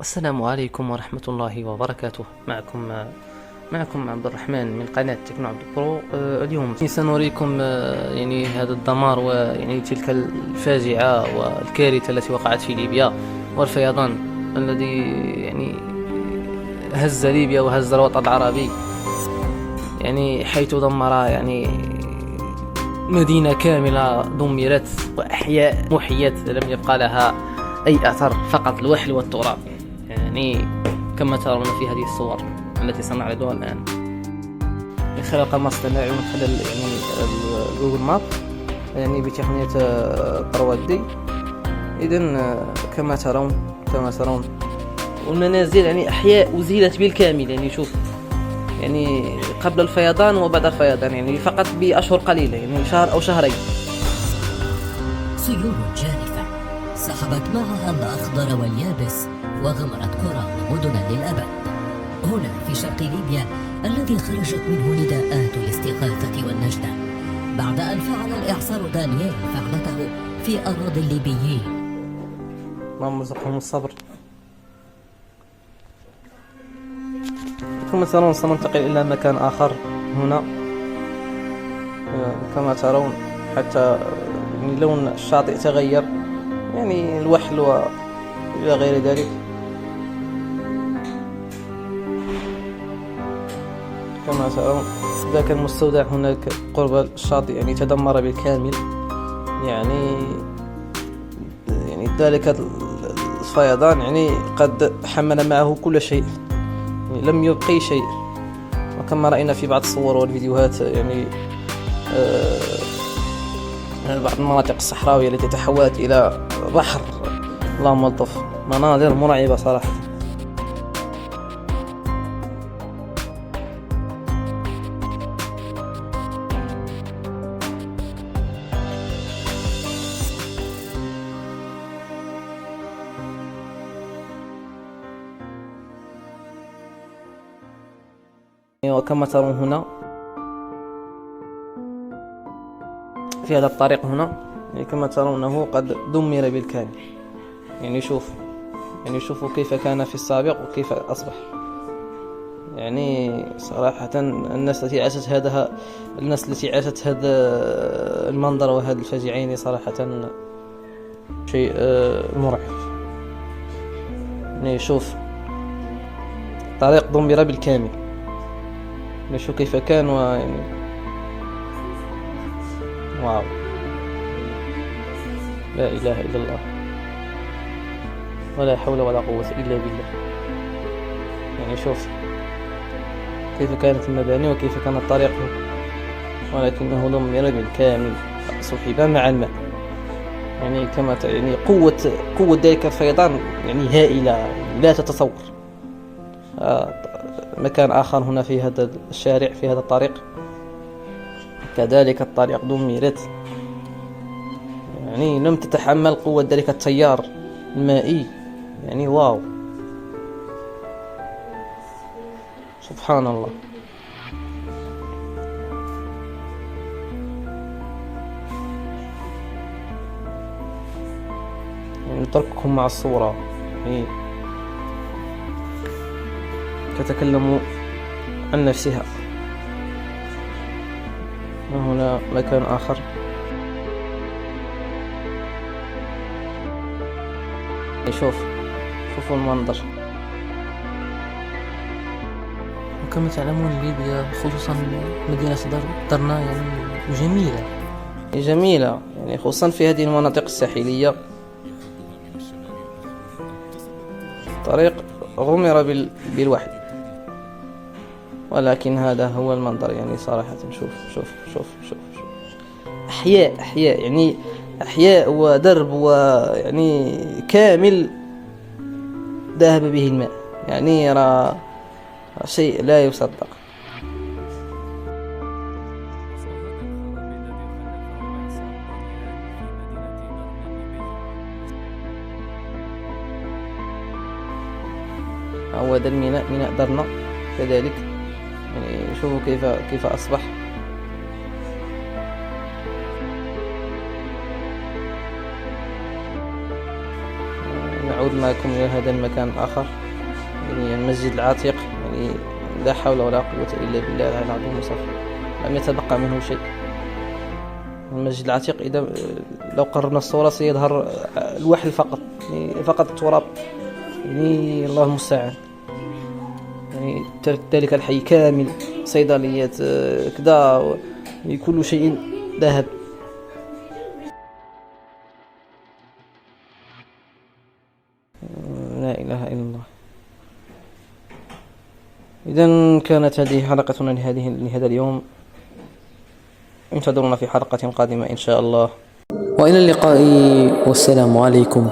السلام عليكم ورحمة الله وبركاته. معكم عبد الرحمن من قناة تكنو عبد برو. اليوم سنريكم يعني هذا الدمار ويعني تلك الفاجعة والكارثة التي وقعت في ليبيا، والفيضان الذي يعني هز ليبيا وهز الوطن العربي، يعني حيث دمر يعني مدينة كاملة، دمرت وأحياء محيت لم يبقى لها أي أثر، فقط الوحل والتراب، يعني كما ترون في هذه الصور التي سنعرضها الآن من خلال قمر اصطناعي ومن خلال يعني جوجل ماب، يعني بتقنية 3D. إذن كما ترون والمنازل يعني أحياء أزيلت بالكامل. يعني شوف، يعني قبل الفيضان وبعد الفيضان، يعني فقط بأشهر قليلة، يعني شهر أو شهرين. سيول جارفة سحبت معها الأخضر واليابس وغمرت قرى ومدنا للأبد هنا في شرق ليبيا، الذي خرجت منه نداءات الاستغاثة والنجدة بعد أن فعل الإعصار دانيال فعلته في أراضي الليبيين. اللهم ارزقهم الصبر. كما ترون سننتقل إلى مكان آخر هنا. كما ترون حتى يعني لون الشاطئ تغير، يعني الوحل وإلى غير ذلك. كما ترون ذاك المستودع هناك قرب الشاطئ يعني تدمر بالكامل، يعني ذلك الفيضان يعني قد حمل معه كل شيء، يعني لم يبقي شيء. وكما رأينا في بعض الصور والفيديوهات، يعني بعض المناطق الصحراوية التي تحولت إلى بحر. اللهم الطف، مناظر مرعبة صراحة. وكما ترون هنا في هذا الطريق هنا، يعني كما ترونه قد دمر بالكامل. يعني شوفوا كيف كان في السابق وكيف أصبح. يعني صراحة الناس التي عاشت هذا المنظر وهذا الفاجعين صراحة شيء مرعب. يعني شوف، الطريق دمر بالكامل. نشوف كيف كان، ويعني واو، لا إله إلا الله، ولا حول ولا قوة إلا بالله. يعني شوف كيف كانت المباني وكيف كان الطريق، ولكنه دمر بالكامل، سحب مع الماء. يعني كما يعني قوة ذلك الفيضان يعني هائلة، لا تتصور. مكان آخر هنا في هذا الشارع، في هذا الطريق كذلك الطريق دمرت، يعني لم تتحمل قوة ذلك التيار المائي. يعني واو، سبحان الله. يعني نترككم مع الصورة، يعني تتكلم عن نفسها. وهنا مكان آخر، شوفوا المنظر. وكما تعلمون ليبيا خصوصا مدينة درنا يعني جميلة، يعني خصوصا في هذه المناطق الساحلية. طريق غمر بالوحل، ولكن هذا هو المنظر. يعني صراحة شوف أحياء، يعني أحياء ودرب، ويعني كامل ذهب به الماء. يعني يرى شيء لا يصدق. هو هذا الميناء، ميناء درنا كذلك. يعني شوفوا كيف أصبح. نعود معكم إلى هذا المكان الآخر، يعني المسجد العتيق، يعني لا حول ولا قوة إلا بالله العلي العظيم وصف، لم يتبقى منه شيء. المسجد العتيق إذا لو قررنا الصورة سيظهر الوحل فقط، يعني فقط التراب، يعني الله المستعان. يعني ذلك الحي كامل، صيدليات كذا، يعني كل شيء ذهب. لا إله إلا الله. إذن كانت هذه حلقتنا لهذا اليوم، انتظرونا في حلقة قادمة إن شاء الله، وإلى اللقاء والسلام عليكم.